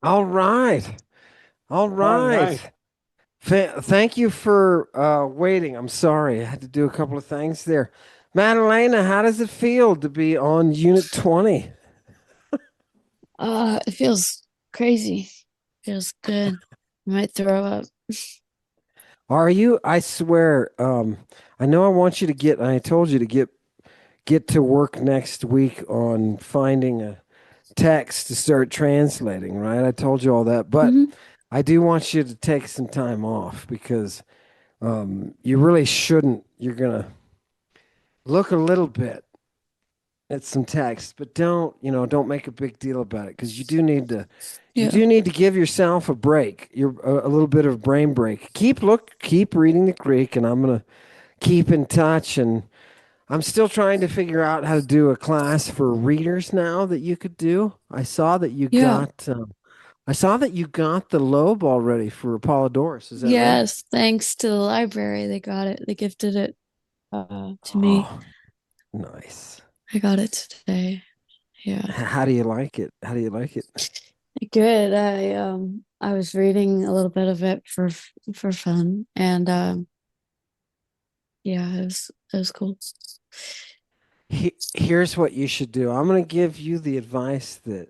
All right. All All right. right. Thank you for waiting. I'm sorry. I had to do a couple of things there. Maddalena, how does it feel to be on Unit 20? It feels crazy. Feels good. I might throw up. Are you? I swear, I know I want you to I told you to get to work next week on finding a text to start translating, right? I told you all that, but Hmm. I do want you to take some time off because you really shouldn't. You're gonna look a little bit at some text, but don't make a big deal about it because you Yeah. do need to give yourself a break. You're a little bit of a brain break. Keep reading the Greek, and I'm gonna keep in touch. And I'm still trying to figure out how to do a class for readers now that you could do. Yeah. I saw that you got the Loeb already for Apollodorus. Is that right? Yes. Thanks to the library. They got it. They gifted it to me. Oh, nice. I got it today. Yeah. How do you like it? How do you like it? Good. I was reading a little bit of it for fun. And yeah, it was cool. Here's what you should do. I'm going to give you the advice that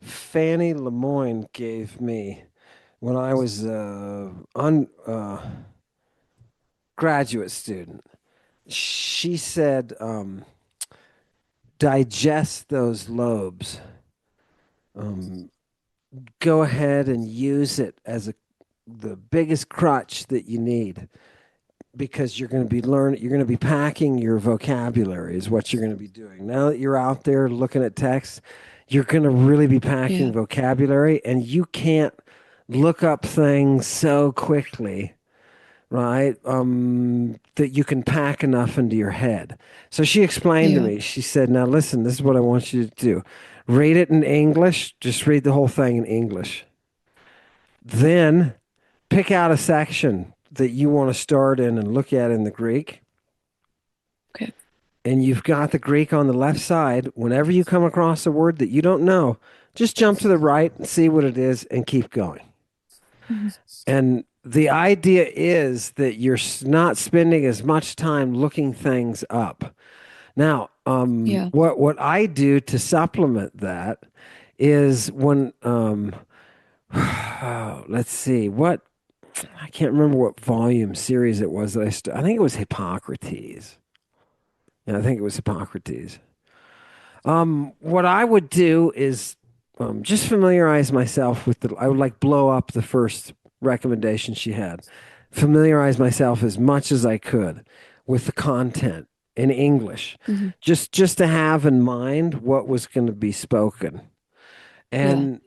Fanny Lemoyne gave me when I was a graduate student. She said, digest those lobes. Um, Go ahead and use it as the biggest crutch that you need because you're going to be packing your vocabulary is what you're going to be doing. Now that you're out there looking at text, you're going to really be packing Yeah. vocabulary and you can't look up things so quickly, right? That you can pack enough into your head. So she explained to Yeah. me, she said, now listen, this is what I want you to do. Read it in English, just read the whole thing in English. Then pick out a section that you want to start in and look at in the Greek. Okay. And you've got the Greek on the left side. Whenever you come across a word that you don't know, just jump to the right and see what it is and keep going. Mhm. And the idea is that you're not spending as much time looking things up. Now, Yeah. what I do to supplement that is when let's see what I can't remember what volume series it was that I think it was Hippocrates. Yeah, I think it was Hippocrates. What I would do is just familiarize myself with I would like blow up the first recommendation she had, familiarize myself as much as I could with the content in English, Hmm. just to have in mind what was going to be spoken. Yeah. And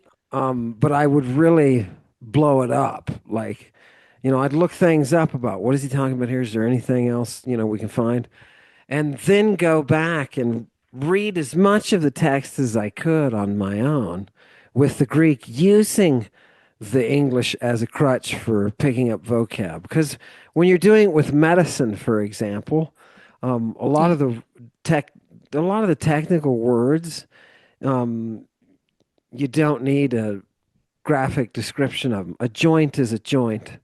but I would really blow it up, like I'd look things up about what is he talking about here? Is there anything else we can find? And then go back and read as much of the text as I could on my own with the Greek using the English as a crutch for picking up vocab. Because when you're doing it with medicine, for example, a lot Yeah. of tech, a lot of the technical words, um, you don't need a graphic description of them. A joint is a joint.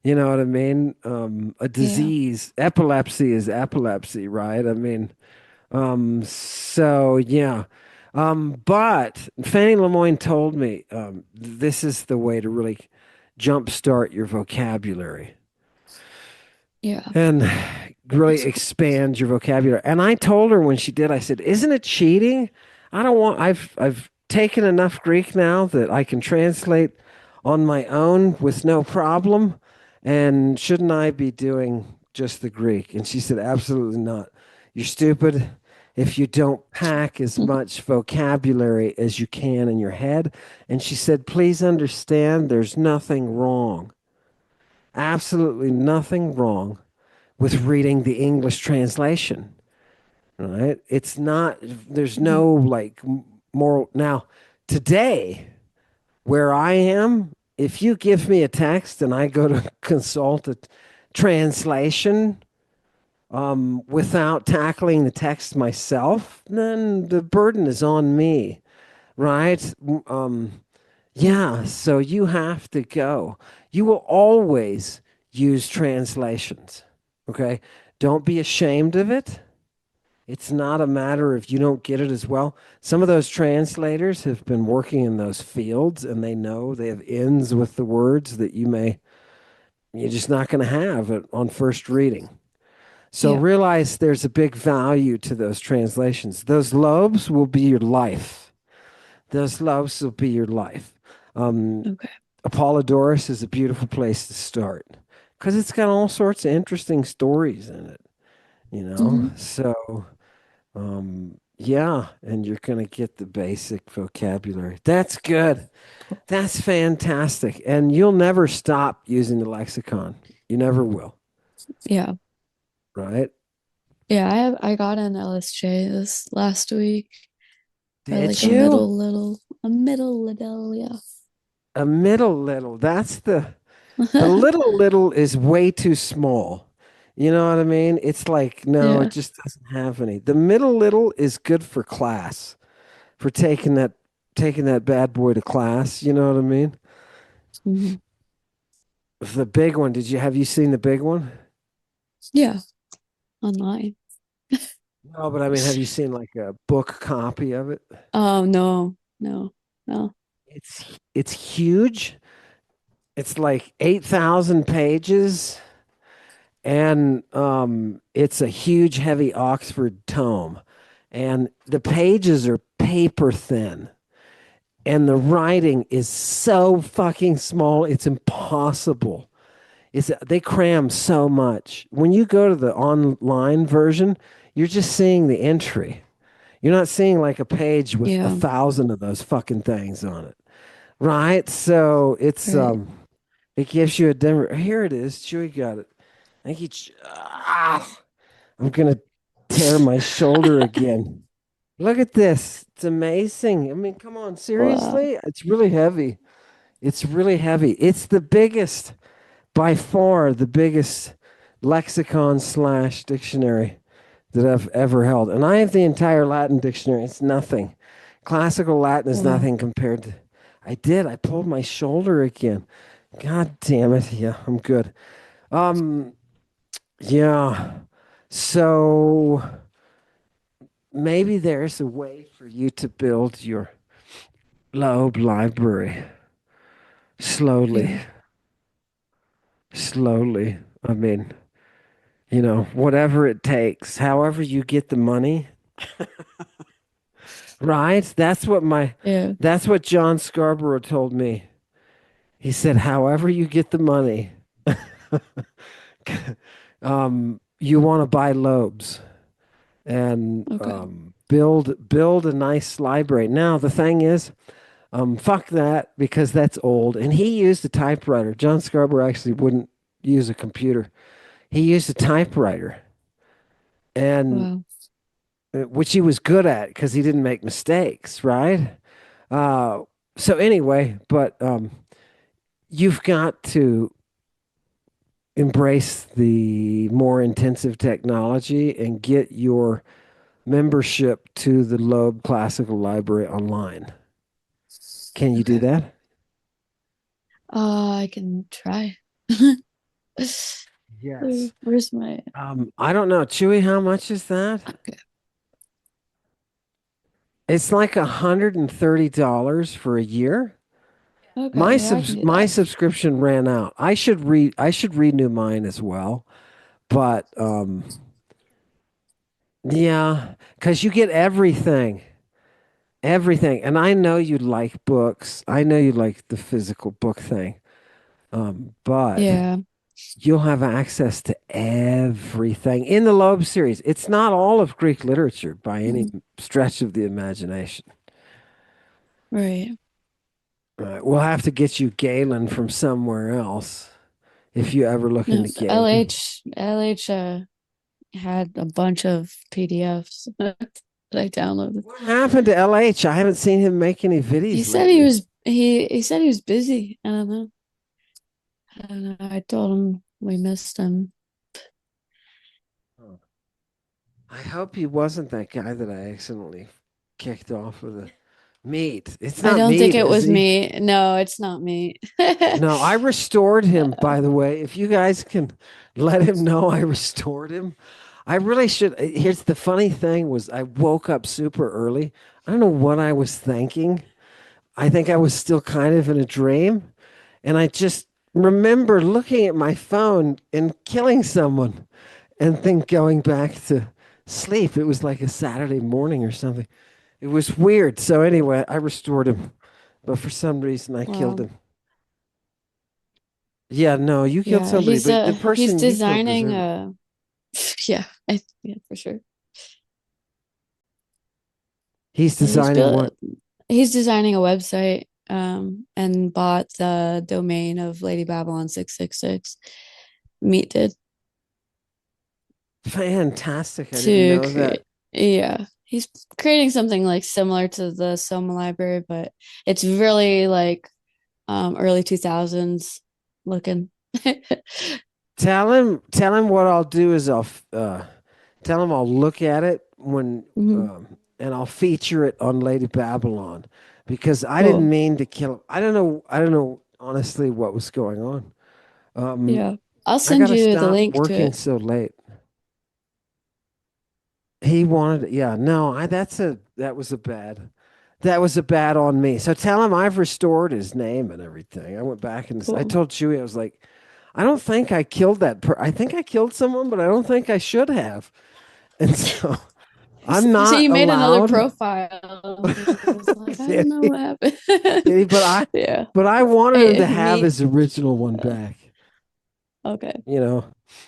You know what I mean? A Yeah. disease, epilepsy is epilepsy, right? I mean, so yeah. But Fannie Lemoyne told me this is the way to really jumpstart your vocabulary Yeah. and really That's cool. expand your vocabulary. And I told her when she did, I said, "Isn't it cheating? I don't want. I've taken enough Greek now that I can translate on my own with no problem. And shouldn't I be doing just the Greek?" And she said, "Absolutely not. You're stupid if you don't pack as much vocabulary as you can in your head." And she said, "Please understand, there's nothing wrong, absolutely nothing wrong with reading the English translation, right? It's not, there's Mhm. no like moral. Now, today, where I am, if you give me a text and I go to consult a translation without tackling the text myself, then the burden is on me, right? Um, Yeah, so you have to go. You will always use translations. Okay? Don't be ashamed of it. It's not a matter of you don't get it as well. Some of those translators have been working in those fields and they know they have ends with the words that you're just not going to have it on first reading. So Yeah. realize there's a big value to those translations. Those lobes will be your life. Those lobes will be your life. Um, Okay. Apollodorus is a beautiful place to start because it's got all sorts of interesting stories in it, you know? Hmm. So, yeah, and you're going to get the basic vocabulary. That's good. That's fantastic. And you'll never stop using the lexicon. You never will, Yeah. right? Yeah. I got an LSJ this last week for Did like a you? middle little, yeah. A middle little. That's the little little is way too small. You know what I mean? It's like, no, it Yeah. just doesn't have any. The middle little is good for class, for taking that bad boy to class. You know what I mean? Hmm. The big one, did you have you seen the big one? Yeah. Online. No, but I mean, have you seen like a book copy of it? Oh no, no, no. It's huge. It's like 8,000 pages and it's a huge heavy Oxford tome. And the pages are paper thin and the writing is so fucking small, it's impossible. They cram so much. When you go to the online version, you're just seeing the entry. You're not seeing like a page with a Yeah. thousand of those fucking things on it, right? So Right. it gives you a different. Here it is. Chewy got it. Thank you. I'm gonna tear my shoulder again. Look at this. It's amazing. I mean, come on, Wow. seriously? It's really heavy. It's really heavy. It's the biggest, by far, the biggest lexicon slash dictionary that I've ever held. And I have the entire Latin dictionary. It's nothing. Classical Latin is Wow. nothing compared to. I did. I pulled my shoulder again. God damn it. Yeah, I'm good. Um, yeah. So maybe there's a way for you to build your Loeb library slowly, Yeah. slowly. I mean, whatever it takes, however you get the money, right? Yeah. That's what John Scarborough told me. He said, however you get the money, you want to buy lobes and Okay. build a nice library. Now the thing is, fuck that because that's old. And he used a typewriter. John Scarborough actually wouldn't use a computer. He used a typewriter, and Wow. which he was good at because he didn't make mistakes, right? Uh, so anyway, but you've got to embrace the more intensive technology and get your membership to the Loeb Classical Library online. Can you do Okay. that? I can try. Yes. Where's my I don't know, Chewy. How much is that? okay. It's like $130 for a year. Okay, yeah, I can do My that. subscription ran out. I should renew mine as well. But yeah, because you get everything. Everything. And I know you like books. I know you like the physical book thing. But Yeah. you'll have access to everything in the Loeb series. It's not all of Greek literature by any Mhm. stretch of the imagination. Right. We'll have to get you Galen from somewhere else if you ever look No, into Galen. LH had a bunch of PDFs that I downloaded. What happened to LH? I haven't seen him make any He videos said he lately. was he said he was busy. I don't know. I don't know. I told him we missed him. Oh. I hope he wasn't that guy that I accidentally kicked off of the Meat. It's I not don't think meat, it is was he? me. No, it's not me. No, I restored him, by the way. If you guys can let him know I restored him. I really should. Here's the funny thing was I woke up super early. I don't know what I was thinking. I think I was still kind of in a dream. And I just remember looking at my phone and killing someone and then going back to sleep. It was like a Saturday morning or something. It was weird. So anyway, I restored him, but for some reason I killed Wow. him. Yeah, no, you killed Yeah, somebody, but the he's person you killed designing deserved it. a yeah, for sure. He's Yeah, designing what? he's designing a website and bought the domain of Lady Babylon 666. Meat did Fantastic. I didn't to know that. create yeah. He's creating something like similar to the Soma library, but it's really like early 2000s looking. Tell him what I'll do is tell him I'll look at it when Mhm. and I'll feature it on Lady Babylon because I didn't Cool. mean to kill him. I don't know honestly what was going on. Um, Yeah. I'll I send gotta you the stop link to working it. so late. He wanted, yeah, no, I that was a bad on me. So tell him I've restored his name and everything. I went back and I Cool. told Chewy, I was like, I don't think I killed I think I killed someone, but I don't think I should have. And so I'm So not you made another allowed. profile. He was like, I don't Did know he? what happened. Did he? Yeah. But I wanted him Hey, to have meat. his original one Uh, back. okay. You know,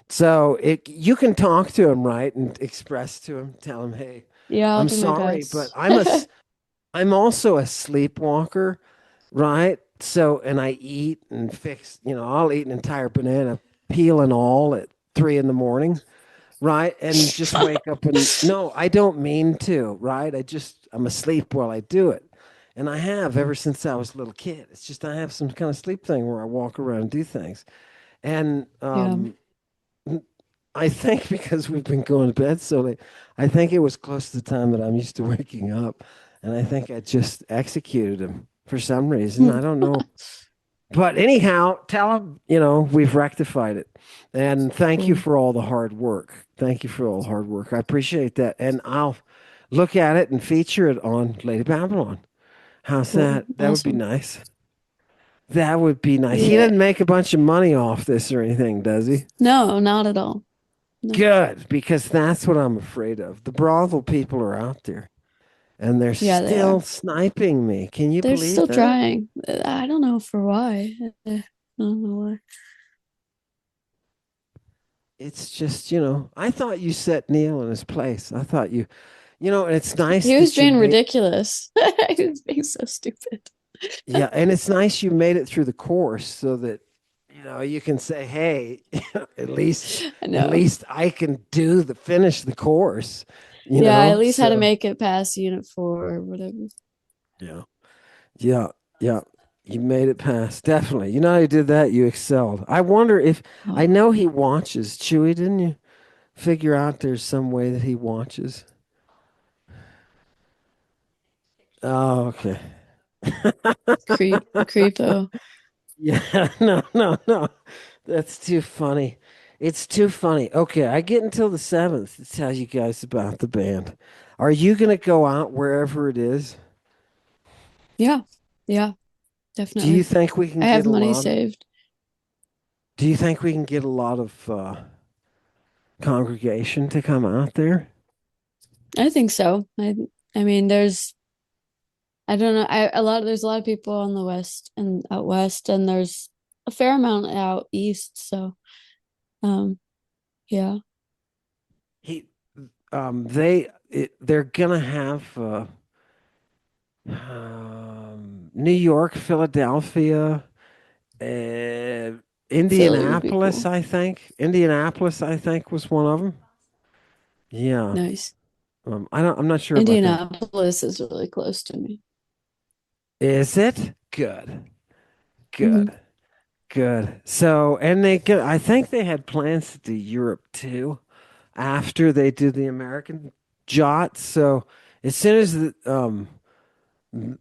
so you can talk to him, right, and express to him, tell him, hey, Yeah, I'll I'm do my sorry, but best. I'm also a sleepwalker, right? So, and I eat and fix, I'll eat an entire banana, peel and all at 3 in the morning, right? And just wake up and no, I don't mean to, right? I'm asleep while I do it. And I have ever since I was a little kid. It's just I have some kind of sleep thing where I walk around and do things. And Yeah. I think because we've been going to bed so late, I think it was close to the time that I'm used to waking up. And I think I just executed him for some reason. I don't know. But anyhow, tell him, we've rectified it. And thank you Cool. for all the hard work. Thank you for all the hard work. I appreciate that. And I'll look at it and feature it on Lady Babylon. How's Cool. that? That would be Awesome. nice. That would be nice. He Yeah. doesn't make a bunch of money off this or anything, does he? No, not at all. No. Good, because that's what I'm afraid of. The brothel people are out there and they're Yeah, they still are. sniping me. Can you They're believe still that? trying. I don't know for why. I don't know why. It's just, I thought you set Neil in his place. I thought and it's nice He was that you being made, ridiculous. He was being so stupid. yeah, and it's nice you made it through the course so that, you can say, hey, at least, I at know. least I can finish the course, Yeah, I at least had to So, make it past unit 4 or whatever. yeah. Yeah, yeah. You made it past. Definitely. You know how you did that? You excelled. I wonder if I Oh, know he watches. Chewy, didn't you figure out there's some way that he watches? Oh, okay. creepo. Yeah, no, no, no. That's too funny. It's too funny. Okay, I get until the 7th to tell you guys about the band. Are you going to go out wherever it is? Yeah. Yeah, Do you definitely. think we I can get have a money lot of saved. Do you think we can get a lot of congregation to come out there? I think so. I mean, I don't know. There's a lot of people on the west and out west, and there's a fair amount out east. So, um, yeah. He they're gonna have New York, Philadelphia, uh, Philly would be cool. Indianapolis, I think was one of them. Yeah, Nice. I'm not sure about that. Indianapolis is really close to me. Is it good? Hmm. Good, good. So, and I think they had plans to do Europe too after they did the American Jot. So, as soon as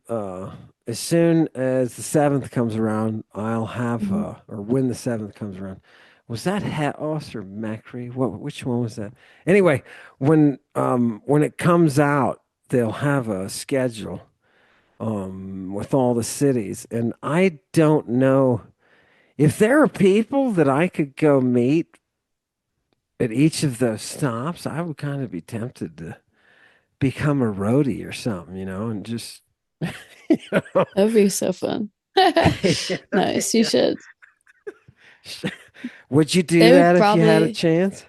uh, as soon as the seventh comes around, I'll have, Mhm. or when the seventh comes around, was that Heos or Macri? Which one was that? Anyway, when it comes out, they'll have a schedule, with all the cities, and I don't know if there are people that I could go meet at each of those stops. I would kind of be tempted to become a roadie or something, and just, you know, That'd be so fun. Nice, you yeah. should. Would you do They would that if you had a probably, chance?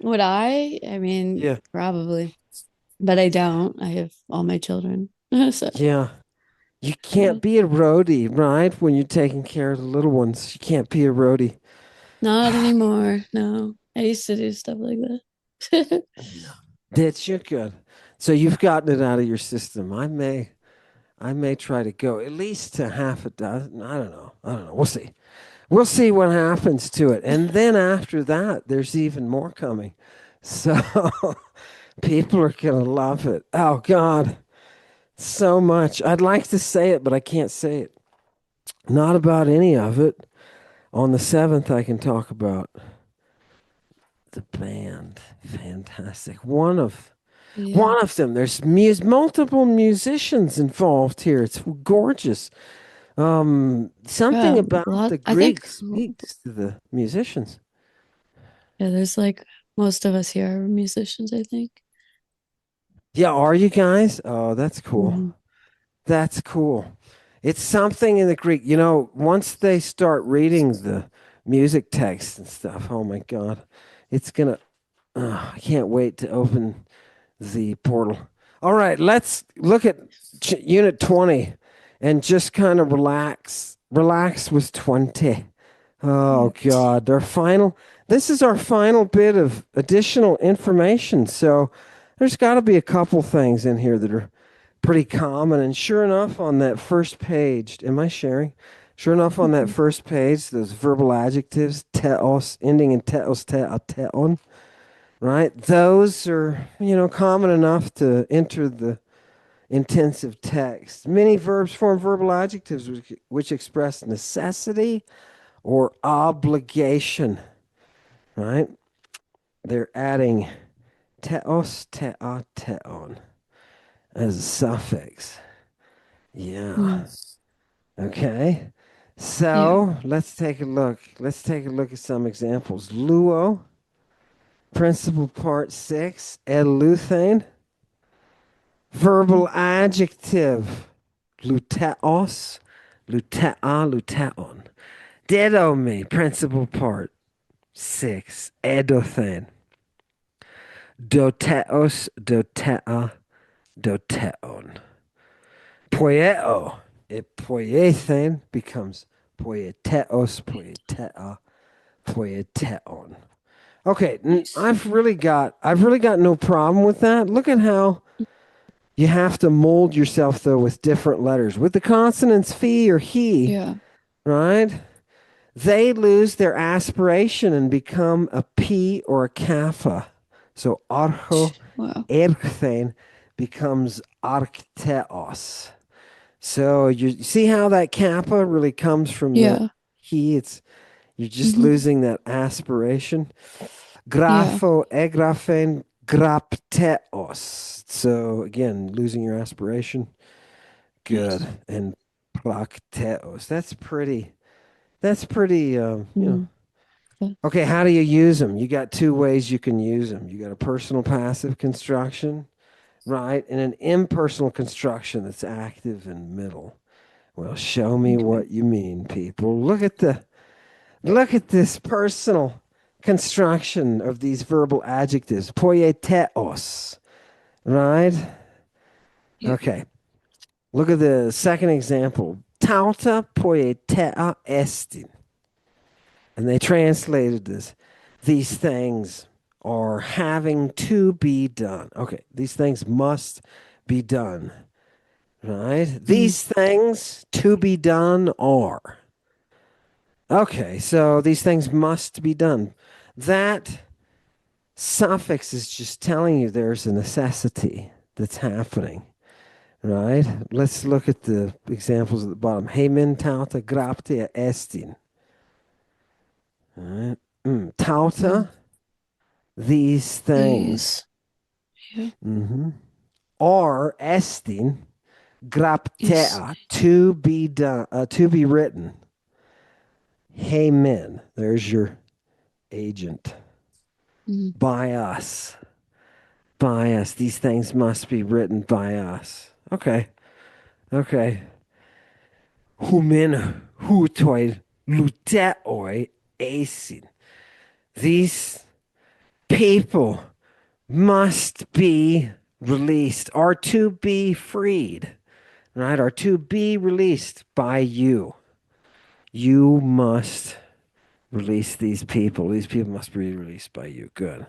would I? I mean, Yeah. probably, but I don't. I have all my children. So, Yeah. You yeah. can't be a roadie, right? When you're taking care of the little ones, you can't be a roadie. Not anymore. No. I used to do stuff like that. Yeah. That's you good. So you've gotten it out of your system. I may try to go at least to half a dozen. I don't know. I don't know. We'll see. We'll see what happens to it. And then after that, there's even more coming. So people are going to love it. Oh, God. So much. I'd like to say it, but I can't say it. Not about any of it. On the 7th, I can talk about the band. Fantastic. Yeah. One of them. There's multiple musicians involved here. It's gorgeous. Something Yeah. A about lot. the I think, Greek speaks to the musicians. yeah, there's like most of us here are musicians, I think. Yeah, are you guys? Oh, that's cool. Hmm. That's cool. It's something in the Greek. Once they start reading the music text and stuff, oh my God, it's gonna. I can't wait to open the portal. All right, let's look at Unit 20 and just kind of relax. Relax with 20. Oh Yeah. God, this is our final bit of additional information. So there's got to be a couple things in here that are pretty common. And sure enough, on that first page, am I sharing? Sure enough, on that Mhm. first page, those verbal adjectives, teos, ending in teos, teon, right? Those are, common enough to enter the intensive text. Many verbs form verbal adjectives which express necessity or obligation, right? They're adding teos, tea, teon as a suffix. Yeah. Mm. Okay. Yeah. So let's take a look. Let's take a look at some examples. Luo, principal part six, eluthane, verbal adjective, luteos, lutea, luteon. Didomi, principal part six, edothane, doteos, dotea, doteon. Poieo, poiethen becomes poieteos, poietea, poieteon. Okay, Nice. I've really got no problem with that. Look at how you have to mold yourself though with different letters. With the consonants phi or he, Yeah. right? They lose their aspiration and become a p or a kappa. So archo Wow. erchthen becomes archteos. So you see how that kappa really comes from that Yeah. he. You're just Hmm. losing that aspiration. Yeah. Grapho, egraphen, grapteos. So again, losing your aspiration. Good. Nice. And prakteos. That's pretty. Mm. Okay. Okay, how do you use them? You got two ways you can use them. You got a personal passive construction, right? And an impersonal construction that's active and middle. Well, show me Okay. what you mean, people. Look at this personal construction of these verbal adjectives. Poieteos, right? Yeah. Okay. Look at the second example. Tauta poietea estin. And they translated this. These things are having to be done. Okay. These things must be done, right? Mm. These things to be done are. Okay. So these things must be done. That suffix is just telling you there's a necessity that's happening, right? Let's look at the examples at the bottom. Heimen tauta grapte estin. All right. Mm. Tauta, these things, These. Yeah. mhm, are estin Is. graptea, to be done, to be written. Heimen, there's your agent. Mm. By us. By us. These things must be written by us. Okay. Okay. Humin hutoi luteoi asin. These people must be released, are to be freed, right? Are to be released by you. You must release these people. These people must be released by you. Good.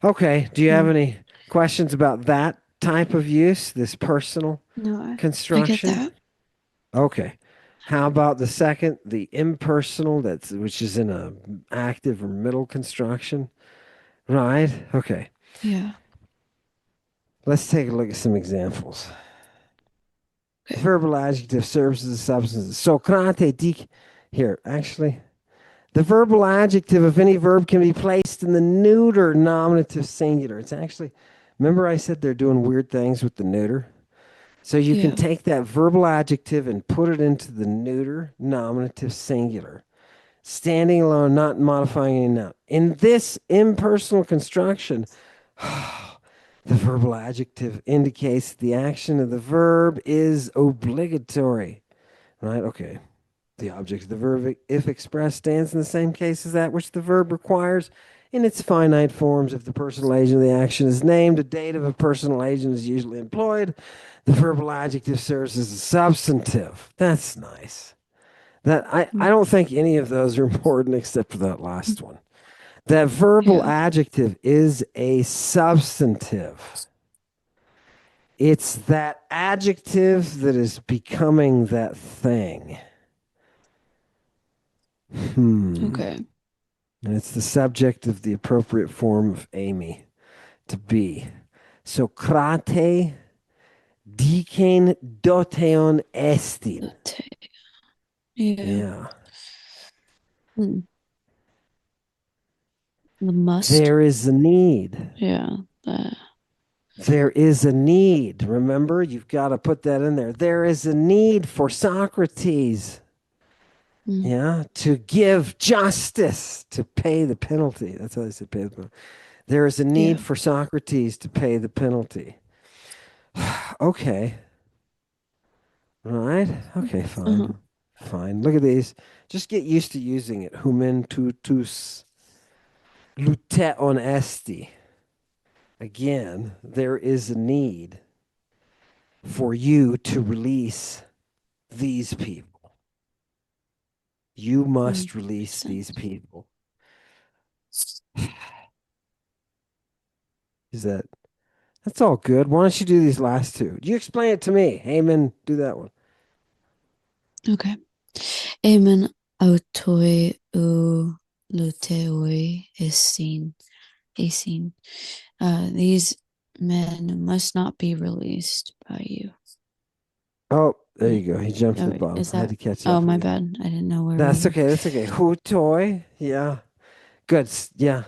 Okay. Do you have Mm. any questions about that type of use, this personal No, I get construction? that. Okay. How about the second, the impersonal, that's which is in a active or middle construction? Right. Okay. Yeah. Let's take a look at some examples. The Okay. verbal adjective serves as a substance. Socrate dic. Here, actually, the verbal adjective of any verb can be placed in the neuter nominative singular. It's actually, remember I said they're doing weird things with the neuter? So you can Yeah. take that verbal adjective and put it into the neuter nominative singular, standing alone, not modifying any noun. In this impersonal construction, the verbal adjective indicates the action of the verb is obligatory. Right? Okay. The object of the verb, if expressed, stands in the same case as that which the verb requires in its finite forms. If the personal agent of the action is named, a dative of personal agent is usually employed. The verbal adjective serves as a substantive. That's nice. I Mm. don't think any of those are important except for that last one. That verbal Yeah. adjective is a substantive. It's that adjective that is becoming that thing. Hmm. Okay. And it's the subject of the appropriate form of Amy, to be. Socrate dicen doteon estin. The take. Yeah. Yeah. Mm. The must. There is a need. Yeah. The. There is a need. Remember, you've got to put that in there. There is a need for Socrates, Mm. yeah, to give justice, to pay the penalty. That's how they said pay the penalty. There is a need Yeah. for Socrates to pay the penalty. Okay. Right? Okay, Uh-huh. fine. Fine. Look at these. Just get used to using it. Humen tutus luteon esti. Again, there is a need for you to release these people. You Mm. must Makes release these sense. people. Is that that's all good? Why don't you do these last two? You explain it to me. Heyman, do that one. Okay. Amen autoi u luteoi esin. These men must not be released by you. Oh, there Yeah. you go. He jumped to Oh, the wait, bottom. is I had that? to catch Oh, up with my you. bad. I didn't know where we That's were. okay. That's okay. Hutoi. Yeah. Good. Yeah.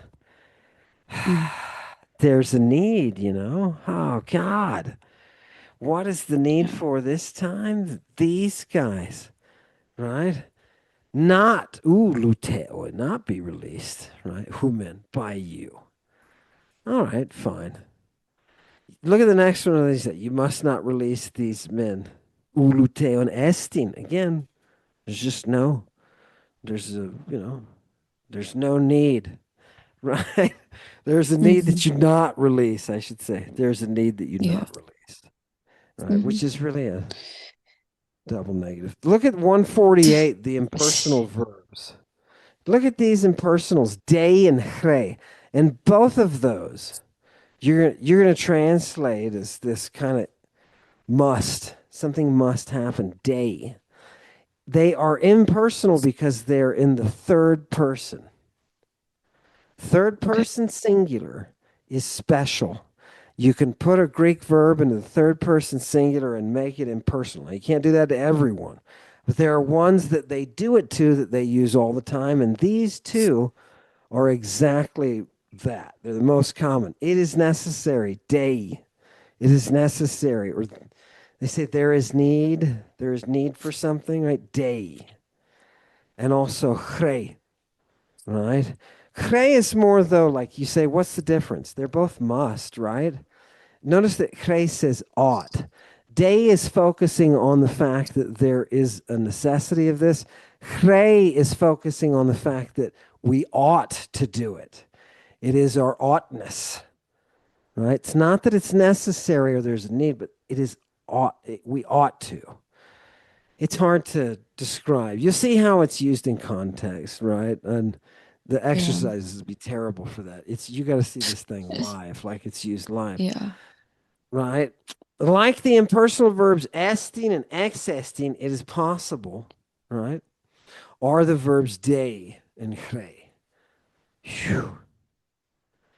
Mm. There's a need, you know? Oh, God. What is the need Yeah. for this time? These guys, right? Not, ooh, luteo, not be released, right? Human, by you. All right, fine. Look at the next one of these. You must not release these men. Ooh, luteon estin. Again, there's just no, there's a, there's no need, right? There's a need Hmm. that you not release, I should say. There's a need that you Yeah. not release, right? Hmm. Which is really a double negative. Look at 148, the impersonal verbs. Look at these impersonals, day and hre. And both of those, you're gonna translate as this kind of must. Something must happen. Day. They are impersonal because they're in the third person. Third Okay. person singular is special. You can put a Greek verb into the third person singular and make it impersonal. You can't do that to everyone, but there are ones that they do it to that they use all the time, and these two are exactly that. They're the most common. It is necessary, dei. It is necessary, or they say there is need. There is need for something, right? Dei, and also chre, right? Chre is more though, like you say, what's the difference? They're both must, right? Notice that chre says ought. Day is focusing on the fact that there is a necessity of this. Chre is focusing on the fact that we ought to do it. It is our oughtness, right? It's not that it's necessary or there's a need, but it is ought. We ought to. It's hard to describe. You see how it's used in context, right? And the Yeah. exercises would be terrible for that. It's you got to see this thing live, like it's used live. Yeah. Right? Like the impersonal verbs estin and existing, it is possible, right? Are the verbs day and chre. Phew.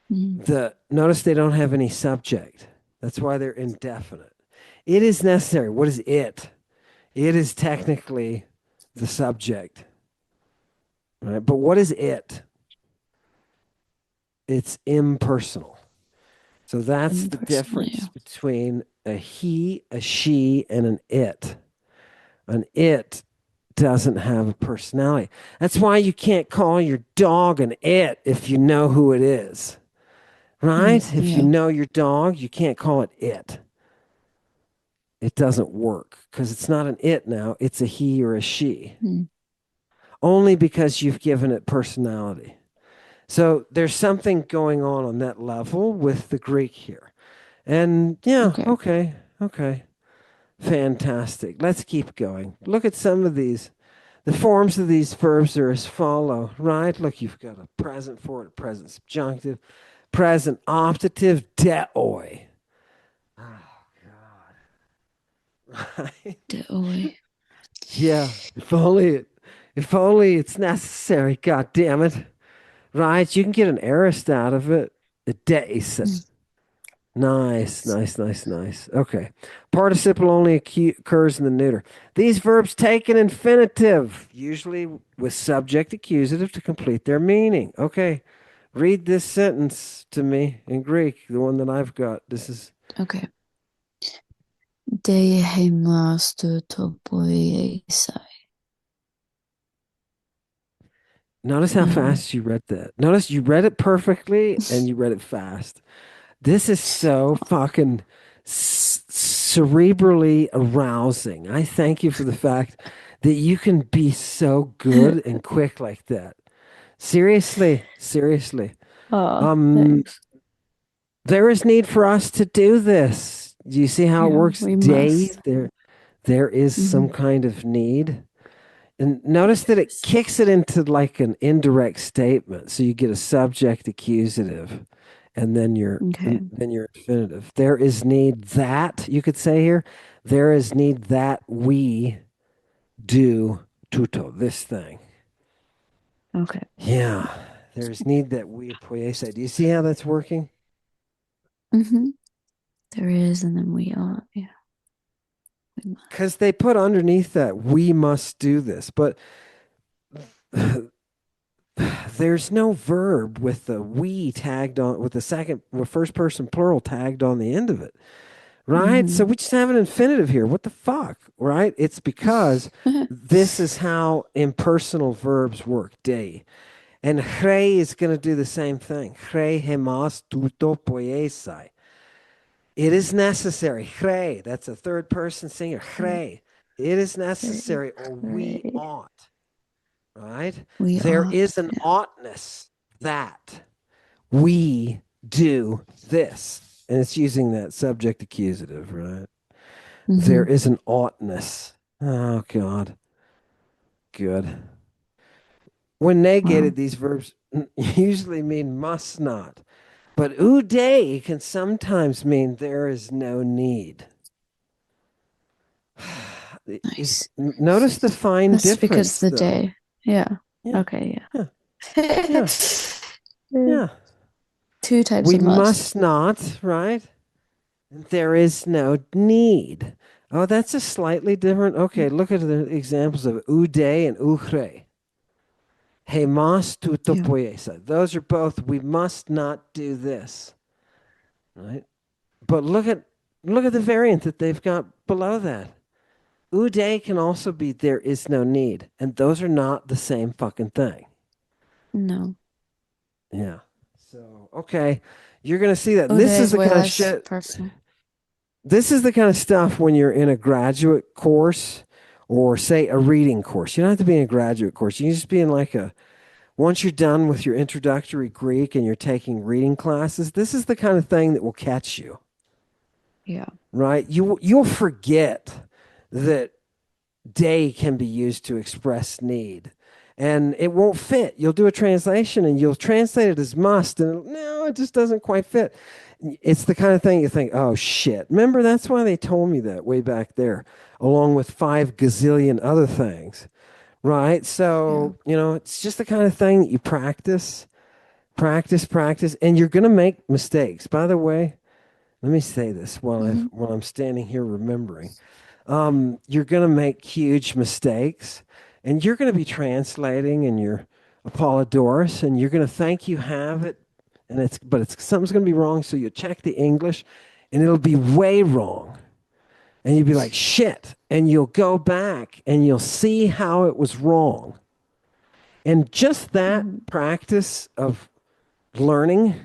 Mhm. Notice they don't have any subject. That's why they're indefinite. It is necessary. What is it? It is technically the subject, right? But what is it? It's impersonal. So that's the Impersonally. difference between a he, a she, and an it. An it doesn't have a personality. That's why you can't call your dog an it if you know who it is, right? If you Yeah. know your dog, you can't call it it. It doesn't work because it's not an it now, it's a he or a she, Mm. only because you've given it personality. So there's something going on that level with the Greek here. And yeah, Okay. okay, okay. Fantastic. Let's keep going. Look at some of these. The forms of these verbs are as follow, right? Look, you've got a present for it, a present subjunctive, present optative, deoi. Oh, God. Right? Away. Yeah. If only it's necessary. God damn it. Right? You can get an aorist out of it. The deis. Nice, Nice. nice, nice, nice. Okay. Participle only occurs in the neuter. These verbs take an infinitive, usually with subject accusative to complete their meaning. Okay. Read this sentence to me in Greek, the one that I've got. This is Okay. Deihemas to poiesai. notice how Um, fast you read that. Notice you read it perfectly and you read it fast. This is so fucking cerebrally arousing. I thank you for the fact that you can be so good and quick like that. Seriously, seriously. oh, Um, thanks. there is need for us to do this. Do you see how it Yeah, works? we Day must. there is some Hmm. kind of need. And notice that it kicks it into like an indirect statement. So you get a subject accusative Okay. and then your infinitive. There is need that you could say here. There is need that we do tuto, this thing. Okay. Yeah. There's need that we poiese. Do you see how that's working? Hmm. There is, and then we are. Yeah, we must. Because they put underneath that we must do this, but there's no verb with the we tagged on with the second with first person plural tagged on the end of it. Right? So Hmm. we just have an infinitive here. What the fuck? Right? It's because this is how impersonal verbs work. Day. And chre is going to do the same thing. Chre hemas tuto poiesai. It is necessary. Chre. That's a third person singular. Chre. It is Great, necessary or we great. ought. Right? We There ought. is an Yeah. oughtness that we do this. And it's using that subject accusative, right? There Hmm. is an oughtness. Oh, God. Good. When Wow. negated, these verbs usually mean must not. But uday can sometimes mean there is no need. Nice. Notice the fine That's because difference, the though. day. Yeah. Yeah, Okay. yeah, Yeah. yeah, yeah. Two types We of must. must not, right? There is no need. Oh, that's a slightly different. Okay, look at the examples of ude and uchre. Hemas Yeah. tutopoiesa. Those are both, we must not do this, right? But look at the variant that they've got below that. Ude can also be there is no need, and those are not the same fucking thing. No. Yeah. So okay, you're gonna see that. And Ude this is is the way kind of less shit. personal. This is the kind of stuff when you're in a graduate course or say a reading course. You don't have to be in a graduate course. You can just be in like a once you're done with your introductory Greek and you're taking reading classes, this is the kind of thing that will catch you, Yeah. right? You'll forget that day can be used to express need. And it won't fit. You'll do a translation and you'll translate it as must, and no, it just doesn't quite fit. It's the kind of thing you think, oh shit. Remember, that's why they told me that way back there, along with 5 gazillion other things, right? Yeah. So, it's just the kind of thing that you practice, and you're going to make mistakes. By the way, let me say this Hmm. while I'm standing here remembering. You're going to make huge mistakes and you're going to be translating and you're Apollodorus and you're going to think you have it and but something's going to be wrong. So you check the English and it'll be way wrong. And you'll be like, shit. And you'll go back and you'll see how it was wrong. And just that Hmm. practice of learning,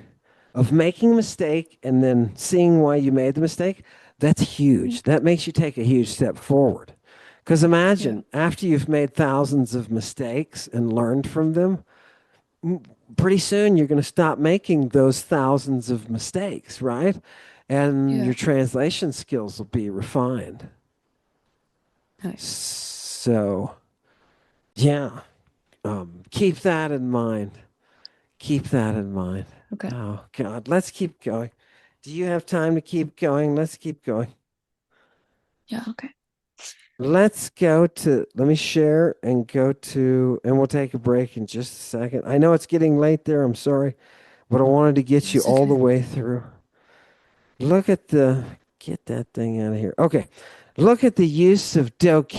of making a mistake and then seeing why you made the mistake, that's Yeah. huge. That makes you take a huge step forward. Because Yeah. imagine after you've made thousands of mistakes and learned from them, pretty soon you're going to stop making those thousands of mistakes, right? And Yeah. your translation skills will be refined. Nice. So, yeah, keep that in mind. Keep that in mind. Okay. Oh, God, let's keep going. Do you have time to keep going? Let's keep going. Yeah. Okay. Let me share and and we'll take a break in just a second. I know it's getting late there. I'm sorry, but I wanted to get you It's all the okay. way through. Look at get that thing out of here. Okay. Look at the use of doke.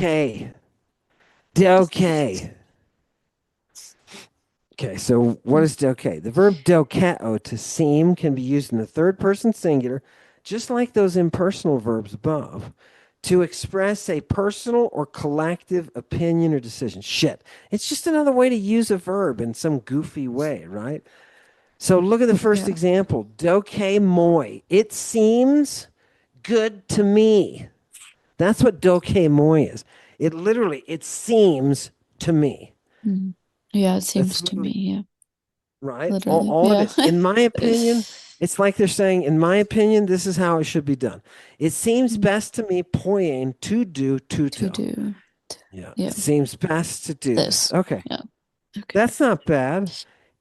Doke. Okay, so what Mm. is doke? The verb dokeo, to seem, can be used in the third person singular, just like those impersonal verbs above, to express a personal or collective opinion or decision. Shit. It's just another way to use a verb in some goofy way, right? So look at the first Yeah. example. Doke moi. It seems good to me. That's what doke moi is. It seems to me. Mhm. Yeah. It That's seems to me. literally Yeah. right? Literally. All it Yeah. is. In my opinion, it's like they're saying, in my opinion, this is how it should be done. It seems Mm. best to me, poyen, to do, To tuto. do. Yeah, it Yeah. seems best to do this. This. Okay, Yeah. Okay. that's not bad.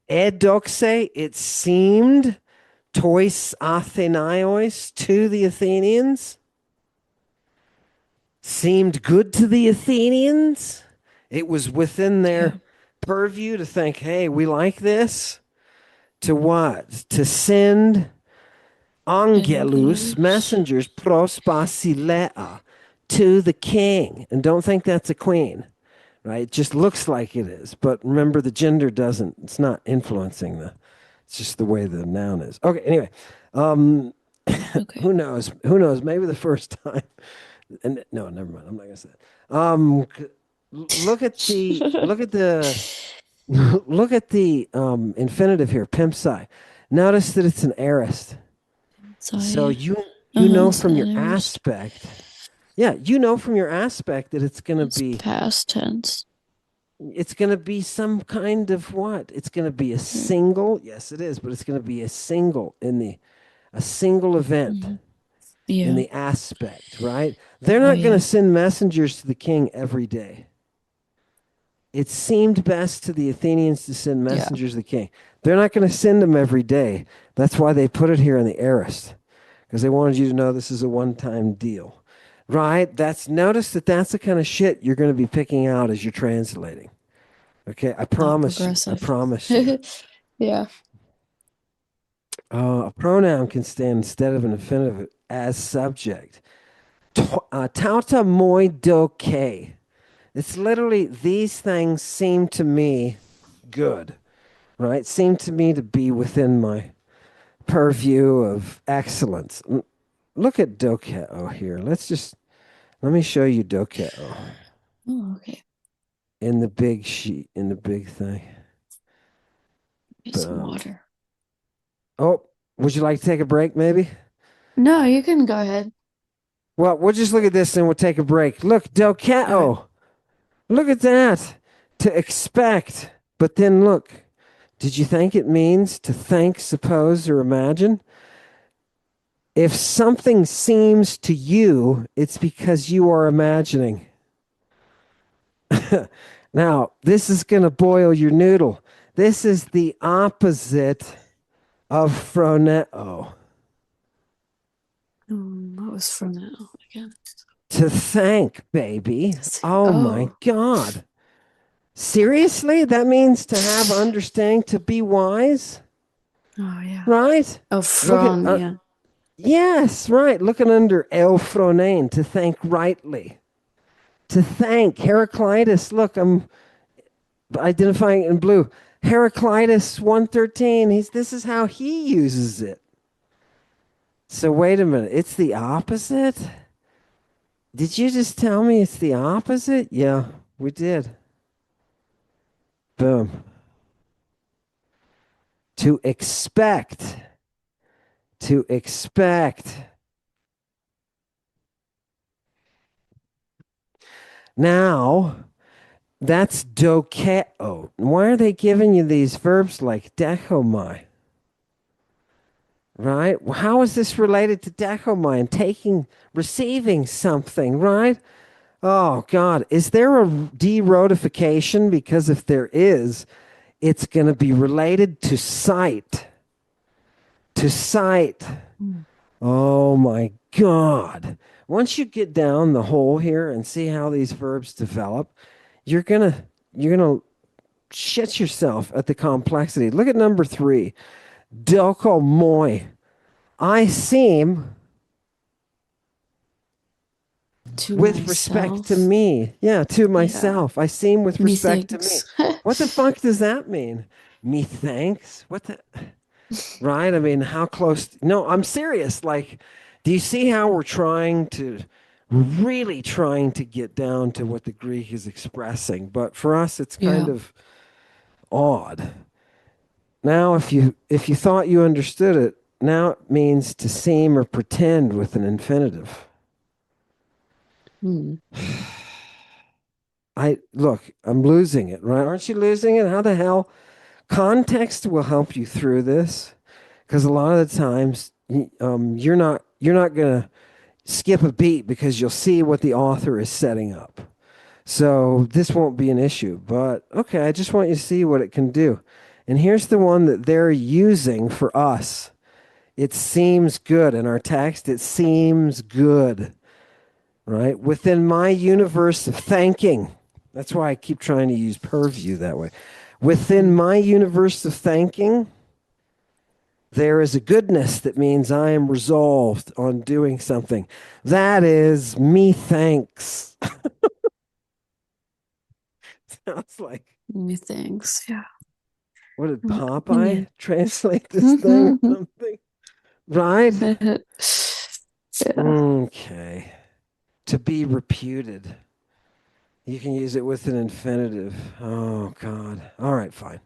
Edoxe, it seemed, tois Athenaios, to the Athenians, seemed good to the Athenians. It was within Yeah. their purview to think, hey, we like this. To what? To send angelus, Angelus. messengers, pros basilea, to the king. And don't think that's a queen, right? It just looks like it is. But remember, the gender doesn't, it's not influencing it's just the way the noun is. Okay, anyway, um, Okay. who knows? Who knows? Maybe the first time. And no, never mind. I'm not going to say that. Look at the, look at the infinitive here, pimp sci. Notice that it's an aorist. So So yeah. you Uh-huh. know It's from an your aorist. aspect, yeah, you know from your aspect that It's past tense. it's gonna be some kind of what? It's gonna be a Yeah. single, yes it is, but it's gonna be a single event Hmm. in Yeah. the aspect, right? They're Oh not gonna yeah. send messengers to the king every day. It seemed best to the Athenians to send Yeah. messengers to the king. They're not going to send them every day. That's why they put it here in the aorist, because they wanted you to know this is a one-time deal, right? Notice that that's the kind of shit you're going to be picking out as you're translating. Okay, I Not promise you. I progressive. promise you. Yeah. A pronoun can stand instead of an infinitive as subject. Tauta moi doke. It's literally these things seem to me good, right? Seem to me to be within my purview of excellence. Look at dokeo here. Let me show you dokeo Oh, okay. in the big sheet, in the big thing. Get some Boom. water. Oh, would you like to take a break maybe? No, you can go ahead. Well, we'll just look at this and we'll take a break. Look, Okay. dokeo. Look at that. To expect. But then look, did you think it means to think, suppose, or imagine? If something seems to you, it's because you are imagining. Now, this is going to boil your noodle. This is the opposite of phroneo. What was from now again? To thank, baby. Let's see. Oh my Oh, God. Seriously? That means to have understanding, to be wise, oh yeah. right? Oh, Look at, from yeah. yes, right. Looking under el phronein, to thank rightly. To thank Heraclitus. Look, I'm identifying it in blue. Heraclitus 113. This is how he uses it. So wait a minute. It's the opposite? Did you just tell me it's the opposite? Yeah, we did. Boom. To expect. To expect. Now, that's dokeo. Why are they giving you these verbs like dechomai? Right? How is this related to dechomai and receiving something, right? Oh, God. Is there a de-rotification? Because if there is, it's going to be related to sight. To sight. Mm. Oh, my God. Once you get down the hole here and see how these verbs develop, you're gonna shit yourself at the complexity. Look at number 3. Doko moi. I seem To with respect to myself. me. Yeah, to Yeah. myself. I seem with respect to me. Methinks. What the fuck does that mean? Me thanks? What the right? I mean, how close no, I'm serious. Like, do you see how we're trying to really trying to get down to what the Greek is expressing? But for us it's kind Yeah. of odd. Now if you thought you understood it, now it means to seem or pretend with an infinitive. Hmm. I'm losing it, right? Aren't you losing it? How the hell? Context will help you through this because a lot of the times you're not gonna skip a beat because you'll see what the author is setting up. So this won't be an issue. But okay, I just want you to see what it can do. And here's the one that they're using for us. It seems good in our text. It seems good, right? Within my universe of thanking. That's why I keep trying to use purview that way. Within Hmm. my universe of thanking, there is a goodness that means I am resolved on doing something. That is me thanks. Sounds like, Methinks. Yeah. what did Popeye Opinion. translate this thing or something? Right? Yeah. Okay. To be reputed. You can use it with an infinitive. Oh, God. All right, fine.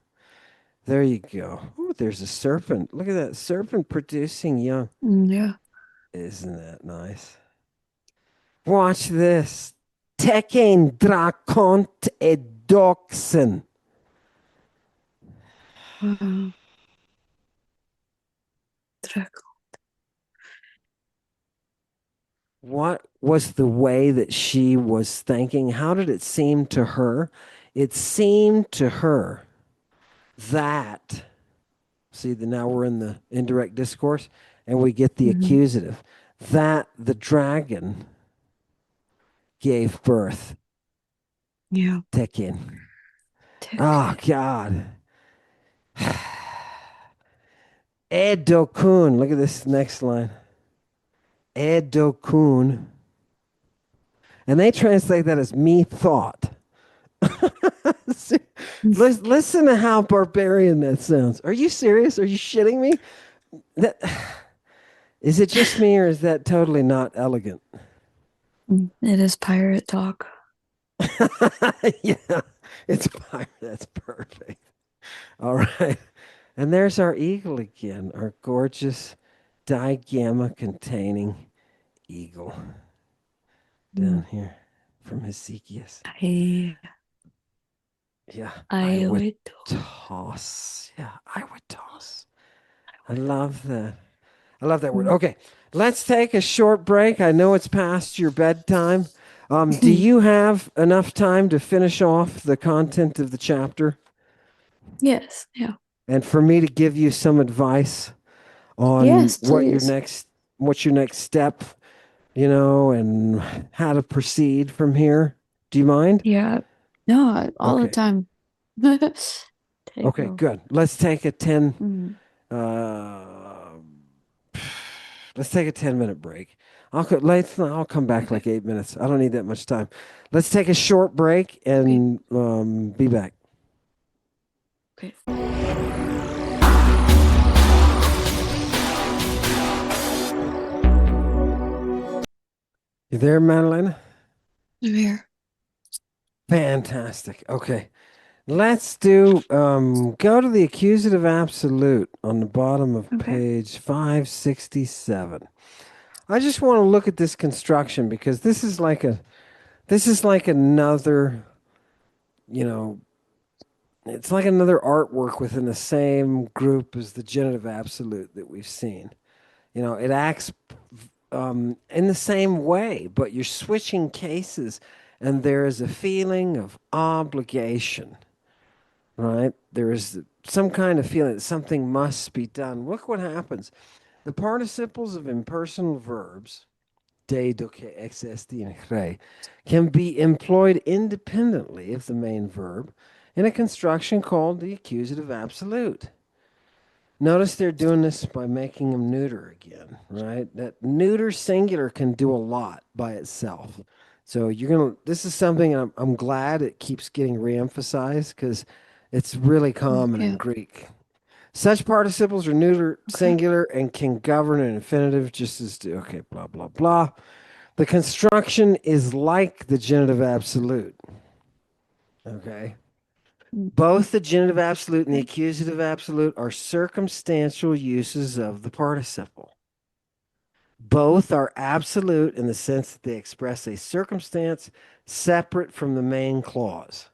There you go. Oh, there's a serpent. Look at that serpent producing young. Yeah. Isn't that nice? Watch this. Tekken drakont edoxen. Wow. Draco. What was the way that she was thinking? How did it seem to her? It seemed to her that, see, now we're in the indirect discourse and we get the Hmm. accusative, that the dragon gave birth. Yeah. Tekken. Oh, Tick. God. Edokun. Look at this next line. edokun, and they translate that as me thought. Listen to how barbarian that sounds. Are you serious? Are you shitting me? That, is it just me, or is that totally not elegant? It is pirate talk. Yeah, it's fire. That's perfect. All right. And there's our eagle again, our gorgeous digamma containing eagle Mm. down here from Hesychius. I Yeah, I I would would toss. Yeah, I would toss. I love that. I love that word. do. Okay, let's take a short break. I know it's past your bedtime. Do you have enough time to finish off the content of the chapter Yes, yeah. and for me to give you some advice on Yes, please. what's your next step, and how to proceed from here? Do you mind? Yeah. No, all the Okay. time. Take Okay, over. good. Mm. Uh, let's take a 10-minute break. I'll come back Okay. like 8 minutes. I don't need that much time. Let's take a short break Okay. and be back. Okay. You there, Madeline? I'm here. Fantastic. Okay. Let's do go to the accusative absolute on the bottom of Okay. page 567. I just want to look at this construction because this is like another, you know, it's like another artwork within the same group as the genitive absolute that we've seen. It acts in the same way, but you're switching cases, and there is a feeling of obligation, right? There is some kind of feeling that something must be done. Look what happens. The participles of impersonal verbs, de, doque, ex, esti, and re, can be employed independently of the main verb in a construction called the accusative absolute. Notice they're doing this by making them neuter again, right? That neuter singular can do a lot by itself. So this is something I'm glad it keeps getting reemphasized because it's really common in Yeah. Greek. Such participles are neuter Okay. singular and can govern an infinitive just as do. Okay, blah, blah, blah. The construction is like the genitive absolute. Okay. Mm. Both the genitive absolute and the Okay. accusative absolute are circumstantial uses of the participle. Both are absolute in the sense that they express a circumstance separate from the main clause.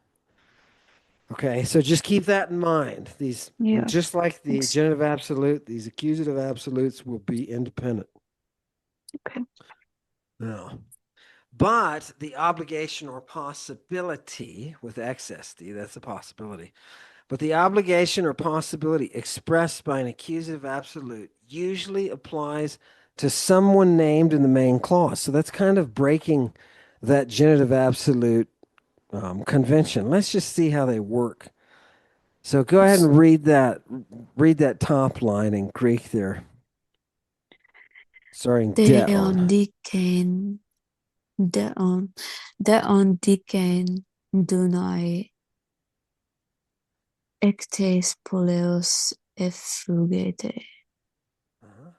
Okay, so just keep that in mind. Yeah. Just like the Thanks. genitive absolute, these accusative absolutes will be independent. Okay. No. But the obligation or possibility with XSD, that's a possibility. But the obligation or possibility expressed by an accusative absolute usually applies to someone named in the main clause. So that's kind of breaking that genitive absolute convention. Let's just see how they work. So go ahead and read that top line in Greek there, starting de Deon on. dikain deon deon dikain dunai ektes poleos effugete. Uh-huh.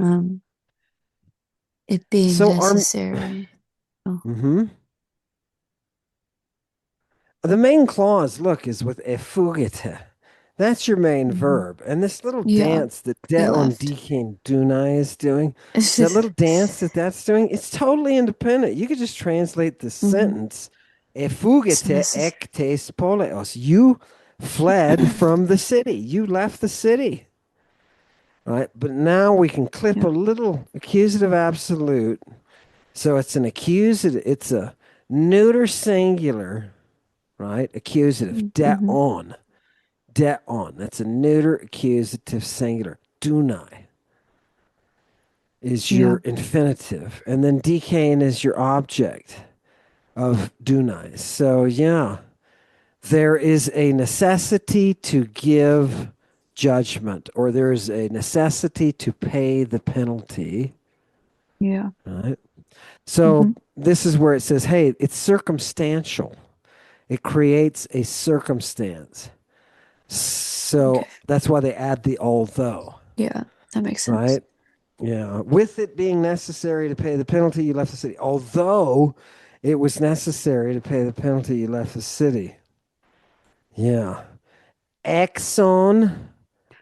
Um, it being So our necessary. Oh. mhm. The main clause, look, is with effugite. That's your main Hmm. verb. And this little Yeah. dance that He de on left. deacon dunai is doing, that little dance that's doing, it's totally independent. You could just translate the Hmm. sentence, It's effugite necessary. ectes poleos. You fled from the city. You left the city. Right? But now we can clip Yeah. a little accusative absolute. So it's a neuter singular, right? Accusative, de Mm-hmm. on. De on. That's a neuter accusative singular. Dunai is Yeah. your infinitive. And then decain is your object of dunai. So, yeah, there is a necessity to give judgment, or there is a necessity to pay the penalty. Yeah. right? Hmm. So this is where it says, hey, it's circumstantial. It creates a circumstance. Okay. So that's why they add the although, Yeah, that makes sense. right? Yeah. With it being necessary to pay the penalty, you left the city. Although it was necessary to pay the penalty, you left the city. Yeah. Exon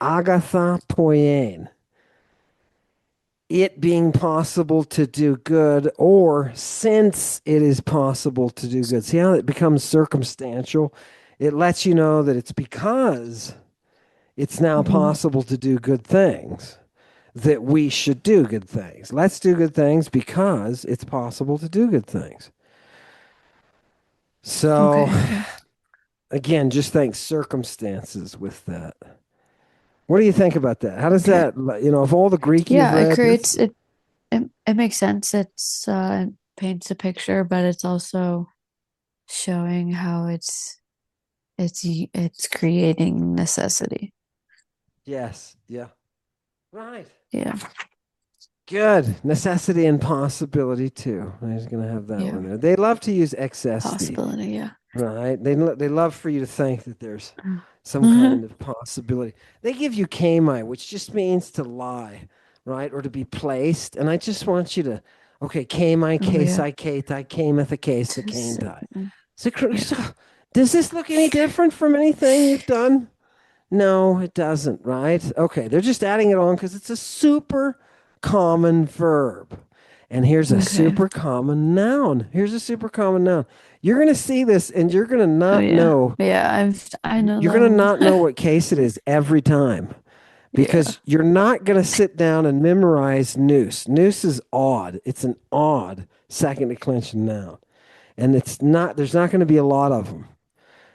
Agatha Poyen. It being possible to do good, or since it is possible to do good. See how it becomes circumstantial? It lets you know that it's because it's now Hmm. possible to do good things that we should do good things. Let's do good things because it's possible to do good things. So, Okay, yeah. again, just think circumstances with that. What do you think about that? How does Okay. that, of all the Greek you've Yeah, it read, creates this, it it makes sense. It paints a picture, but it's also showing how it's creating necessity. yes, yeah. Right. Yeah. Good. Necessity and possibility too. I'm just going to have that Yeah. one there. They love to use excessity, Possibility, yeah. right? They love for you to think that there's some Hmm. kind of possibility. They give you kami, which just means to lie, right? Or to be placed. And I just want you to, okay, kami, Oh yeah. kasei, katai, kameth, a case, the Just, kantai. yeah. So, does this look any different from anything you've done? No, it doesn't, right? Okay, they're just adding it on because it's a super common verb. And here's a Okay. super common noun. Here's a super common noun. You're going to see this and you're going to Oh not yeah. know. Yeah, I know You're that going to one. not know what case it is every time Yeah. because you're not going to sit down and memorize noose. Noose is odd. It's an odd second declension noun. And there's not going to be a lot of them.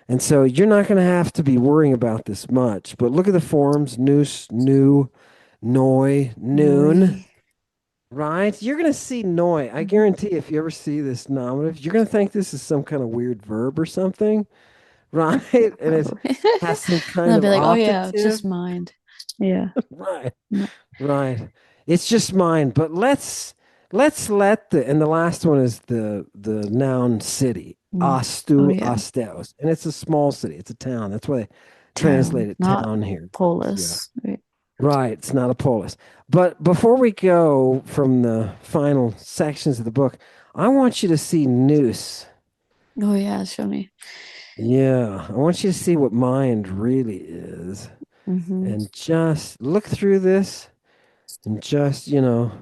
And so you're not going to have to be worrying about this much. But look at the forms: noose, new, noi, noon, Noi. right? You're going to see noi. I Hmm. guarantee if you ever see this nominative, you're going to think this is some kind of weird verb or something, right? Yeah, And it probably. has some And kind I'll of be like, oh yeah, it's optative, just mind. Yeah. right? No. Right. It's just mine, but let's let and the last one is the noun city. Oh Astu yeah. Asteos. And it's a small city. It's a town. That's why they translate Town, it not town here. Yeah. polis. Right. Right. It's not a polis. But before we go from the final sections of the book, I want you to see noose. Oh yeah, show me. Yeah. I want you to see what mind really is. Hmm. And just look through this and just,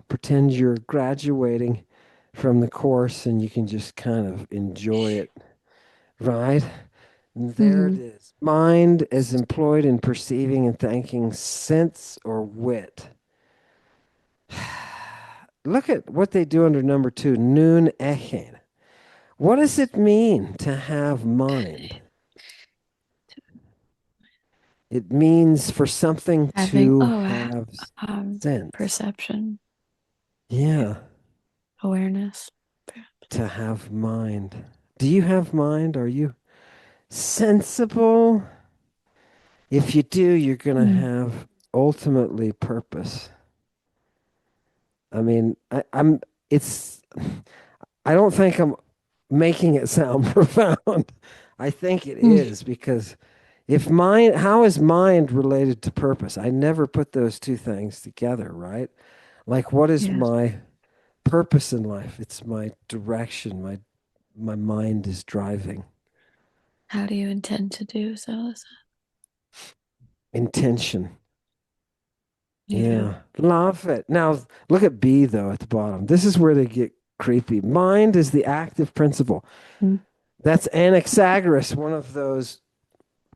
pretend you're graduating from the course and you can just kind of enjoy it, right? And there it Hmm. is. Mind as employed in perceiving and thinking sense or wit. Look at what they do under number two, noon echen. What does it mean to have mind? It means for something Having to have sense. perception, Yeah, awareness. to have mind. Do you have mind? Are you sensible? If you do, you're going to Mm. have ultimately purpose. I mean, it's, I don't think I'm making it sound profound. I think it Mm. is because if mind, how is mind related to purpose? I never put those two things together, right? Like, what is Yes. my purpose in life? It's my direction. My mind is driving How do you intend to do so? intention. Yeah. Yeah, love it. Now, look at B though at the bottom. This is where they get creepy. Mind is the active principle. Mm. That's Anaxagoras, one of those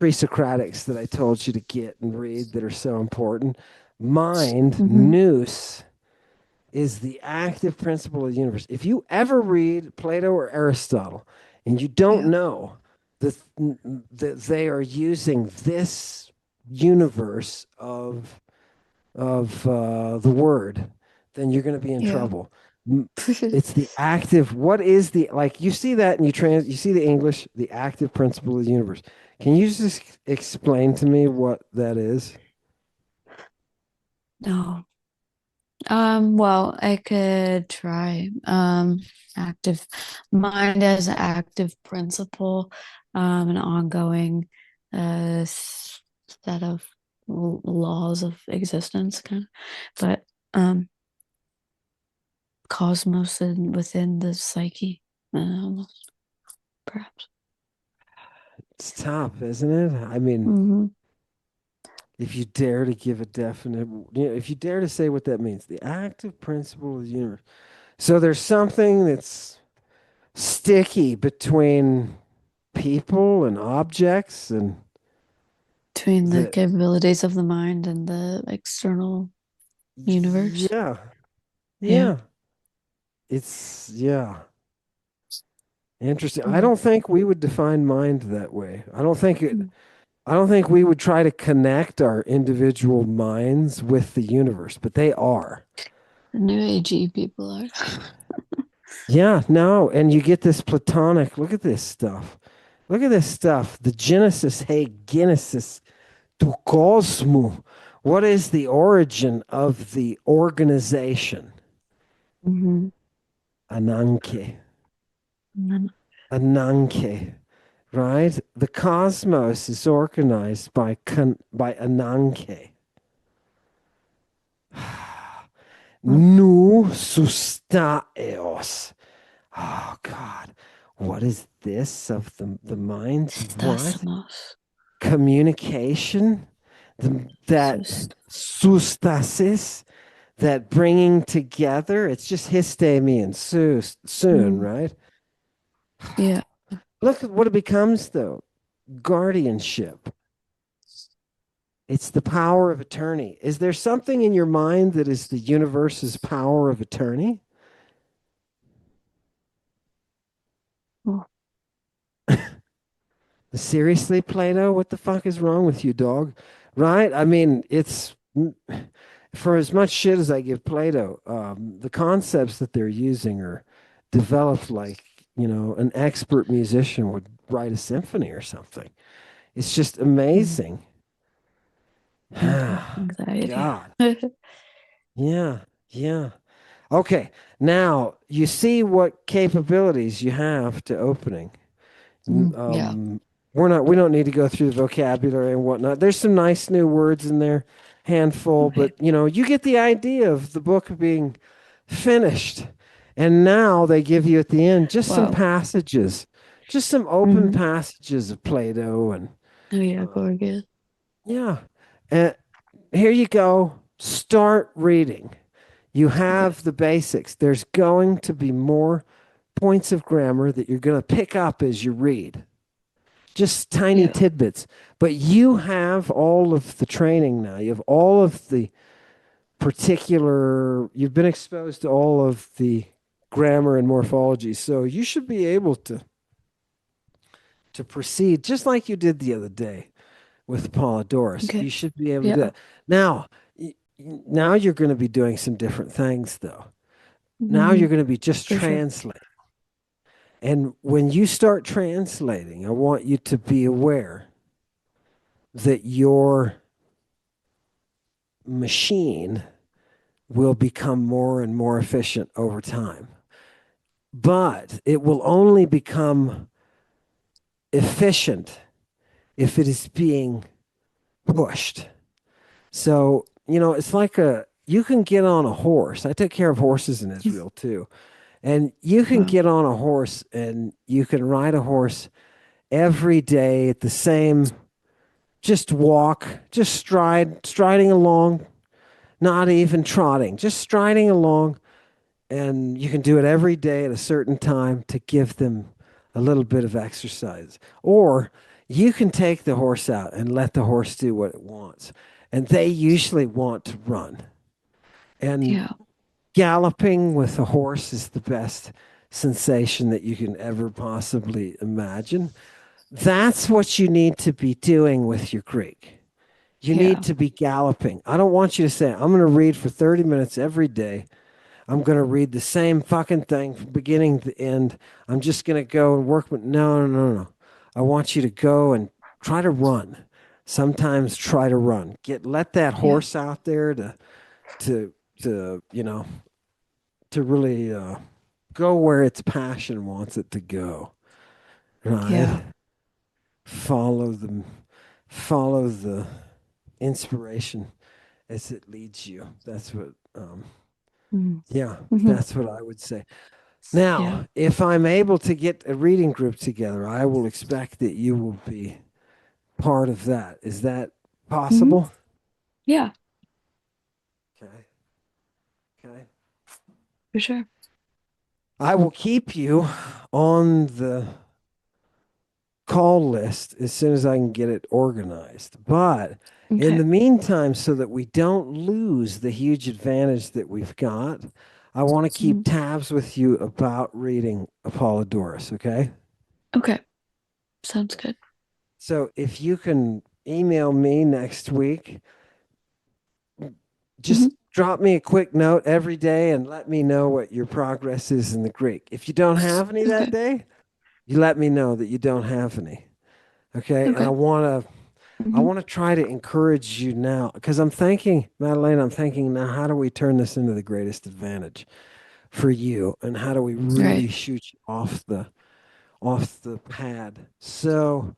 pre-Socratics that I told you to get and read that are so important. Mind, Hmm. nous, is the active principle of the universe. If you ever read Plato or Aristotle and you don't Yeah. know that, that they are using this universe of the word, then you're going to be in Yeah. trouble. It's the active. What is the like? You see that, and you see the English, the active principle of the universe. Can you just explain to me what that is? No. Well, I could try active mind as an active principle, an ongoing set of laws of existence, kind of. But um, cosmos and within the psyche, almost, perhaps. It's tough, isn't it? I mean, Hmm. if you dare to give a definite, if you dare to say what that means, the active principle of the universe. So there's something that's sticky between people and objects, and Between the that, capabilities of the mind and the external universe. yeah, Yeah. yeah, yeah, interesting. I Mm. don't think we would define mind that way. I don't think we would try to connect our individual minds with the universe, but they are. The new agey people are. Yeah, no, and you get this platonic. Look at this stuff. Look at this stuff. The Genesis, hey, Genesis to Cosmo. What is the origin of the organization? Hmm. Ananke. Ananke, right? The cosmos is organized by Ananke. Nu sustaeos. Oh God, what is this of the minds of what? Stasinos. Communication, that Sust. sustasis, that bringing together. It's just histemi and soon, Mm. right? Yeah. Look at what it becomes though. Guardianship. It's the power of attorney. Is there something in your mind that is the universe's power of attorney? Oh, Seriously, Plato, what the fuck is wrong with you, dog? Right? I mean, it's for as much shit as I give Plato, the concepts that they're using are developed like, an expert musician would write a symphony or something. It's just mm. amazing. Mental anxiety. God. Yeah. Yeah. Okay. Now you see what capabilities you have to opening. Mm. Yeah. Um, we don't need to go through the vocabulary and whatnot. There's some nice new words in there, handful, but Okay. you get the idea of the book being finished. And now they give you at the end just some Wow. passages, just some open Hmm. passages of Plato. And Oh yeah, uh, gorgeous. yeah, and here you go. Start reading. You Okay. have the basics. There's going to be more points of grammar that you're going to pick up as you read, just tiny Yeah. tidbits. But you have all of the training now. You have all of the you've been exposed to all of the grammar and morphology. So you should be able to proceed just like you did the other day with Apollodorus. Okay. You should be able to do Yeah. that. Now, now you're going to be doing some different things though. Now Hmm. you're going to be just For sure. translating. And when you start translating, I want you to be aware that your machine will become more and more efficient over time. But it will only become efficient if it is being pushed. So, it's like you can get on a horse. I took care of horses in Israel too. And you can Wow. get on a horse and you can ride a horse every day at the same, just walk, just striding along, not even trotting, just striding along. And you can do it every day at a certain time to give them a little bit of exercise. Or you can take the horse out and let the horse do what it wants. And they usually want to run. And Yeah. galloping with a horse is the best sensation that you can ever possibly imagine. That's what you need to be doing with your Greek. You need Yeah. to be galloping. I don't want you to say, I'm going to read for 30 minutes every day. I'm going to read the same fucking thing from beginning to end. I'm just going to go and work. No, no, no, no. I want you to go and try to run. Sometimes try to run. Let that Yeah. horse out there to to, to really go where its passion wants it to go. Yeah. Right? Follow the follow the inspiration as it leads you. That's what Mm. yeah, Hmm. that's what I would say. Yeah. Now, if I'm able to get a reading group together, I will expect that you will be part of that. Is that Hmm. possible? Yeah, Okay. Okay. for sure. I will keep you on the call list as soon as I can get it organized. But in Okay. the meantime, so that we don't lose the huge advantage that we've got, I want to keep Mhm. tabs with you about reading Apollodorus, okay? Okay. Sounds good. So if you can email me next week, Hmm. just drop me a quick note every day and let me know what your progress is in the Greek. If you don't have any that Okay. day, you let me know that you don't have any. Okay? And Okay. I Hmm. want to try to encourage you now because I'm thinking, Maddalena, I'm thinking now, how do we turn this into the greatest advantage for you? And how do we Right. really shoot you off the pad? So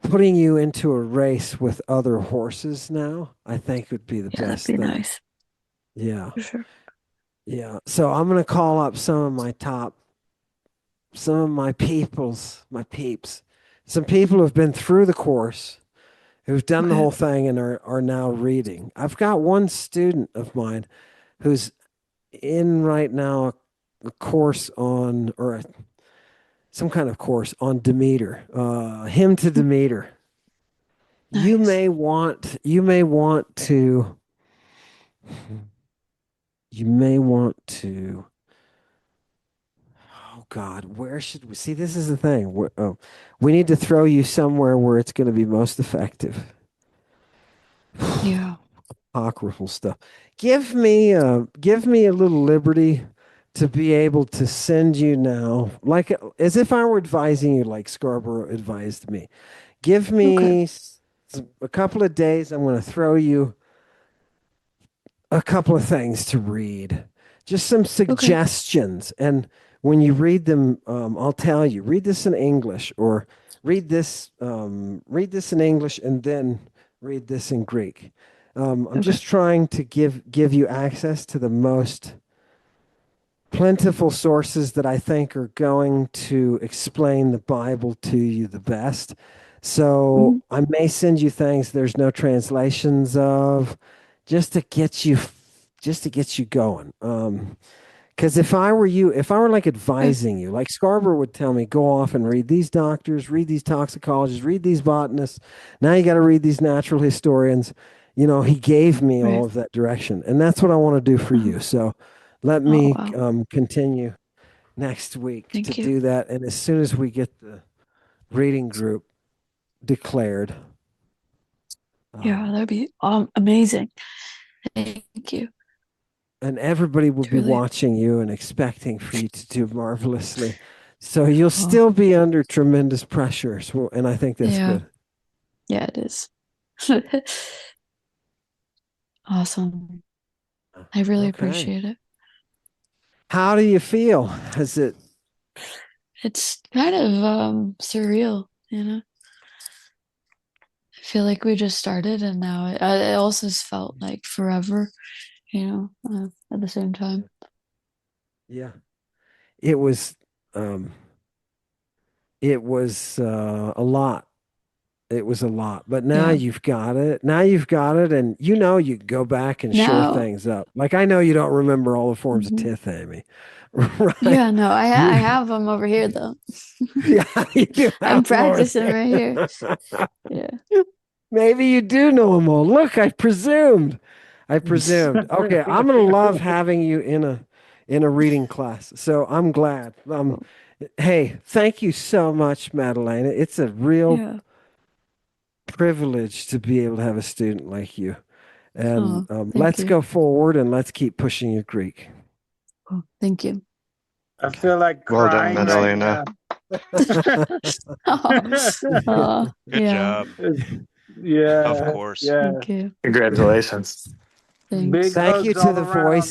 putting you into a race with other horses now, I think would be the Yeah, that'd best be thing. nice. Yeah. For sure. Yeah. So I'm gonna call up some of my peeps, some people who've been through the course, who've done the Okay. whole thing and are now reading. I've got one student of mine who's in right now a course on some kind of course on Demeter, hymn to Mm. Demeter. Nice. You may want to you may want to oh God, where should we see? This is the thing. We need to throw you somewhere where it's going to be most effective. Yeah. Apocryphal stuff. Give me a little liberty to be able to send you now, like as if I were advising you, like Scarborough advised me. Give Okay. me a couple of days. I'm going to throw you a couple of things to read, just some Okay. suggestions. And when you read them, I'll tell you, read this in English or read this in English and then read this in Greek. I'm Okay. just trying to give you access to the most plentiful sources that I think are going to explain the Bible to you the best. So Hmm. I may send you things there's no translations of, just to get you, just to get you going. Because if I were you, if I were like Okay. advising you, like Scarborough would tell me, go off and read these doctors, read these toxicologists, read these botanists. Now you got to read these natural historians. He gave me all Right. of that direction, and that's what I want to do for Oh, you. So let oh me wow. continue next week to Thank you. do that. And as soon as we get the reading group declared, Yeah, um, that'd be amazing. Thank you. and everybody will be Truly. watching you and expecting for you to do marvelously. So you'll Oh, still be under tremendous pressure. So, and I think that's yeah. good. Yeah, it is. Awesome. I really Okay. appreciate it. How do you feel? Has it? It's kind of surreal, you know. I feel like we just started and now it also felt like forever, at the same time. Yeah. It was. Um, it was a lot. It was a lot, but now Yeah. you've got it. Now you've got it, and you can go back and shore Now, things up. Like I know you don't remember all the forms of mhm. tith, Amy, right? Yeah, no, I You, have them over here though. yeah, you do I'm have more practicing right here. there. Yeah. Maybe you do know them all. Look, I presumed. I presumed. Okay, I'm gonna love having you in a reading class. So I'm glad. Cool. Hey, thank you so much, Maddalena. It's a real Yeah. privilege to be able to have a student like you. And Oh, thank let's you. go forward and let's keep pushing your Greek. Cool. Thank you. I Okay. feel like Well done, crying right Maddalena. now. Oh, Good yeah. job. It's- Of yeah, course. yeah. Thank you. Congratulations. Thanks. Thank you hugs all around.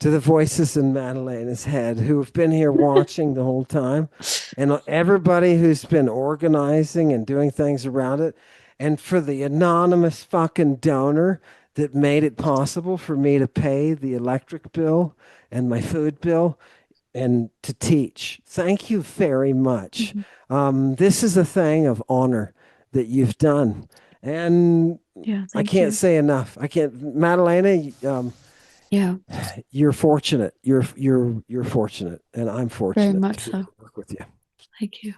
to the voices in Maddalena's head who have been here watching the whole time, and everybody who's been organizing and doing things around it, and for the anonymous fucking donor that made it possible for me to pay the electric bill and my food bill and to teach. Thank you very much. Mhm. This is a thing of honor that you've done. And Yeah, I thank can't you. say enough. I can't, Maddalena. Yeah, You're fortunate. You're fortunate, and I'm very fortunate to much be so. able to work with you. Thank you.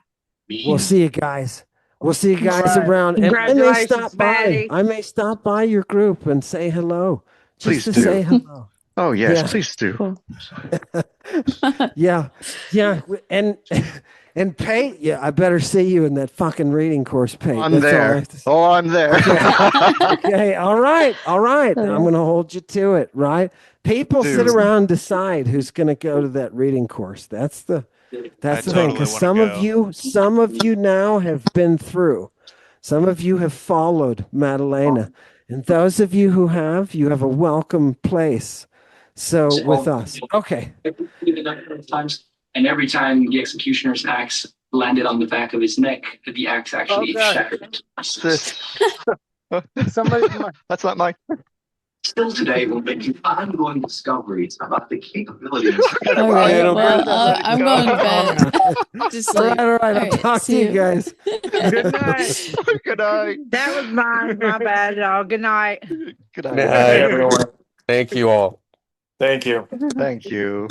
We'll Yeah. see you guys. We'll see you We'll All see guys you. right. around, and I may Congratulations, stop by. Maddie. I may stop by your group and say hello, just Please to say do. hello. Oh, yes, Yeah, please do. Cool. yeah, yeah, and Pate. Yeah, I better see you in that fucking reading course, Pate. I'm That's all I there. have to say. Oh, I'm there. Okay. Okay, all right, all right. I'm going to hold you to it, right? People sit Do. around and decide who's going to go to that reading course. That's the I thing, totally because want to go. some of you now have been through. Some of you have followed Maddalena, and those of you who have, you have a welcome place. So with us, okay. Times, and every time the executioner's axe landed on the back of his neck, the axe actually Okay. shattered. This. Somebody, That's not mine. Still today, we're making ongoing discoveries about the capabilities. All right. It'll Well, be- I'm going to bed. Just All sleep. right, all right. I'll All right. talk to See you you. guys. good night. Good night. That was mine. My bad, y'all. Good night. Good Good night. night, everyone. Thank you all. Thank you. Thank you.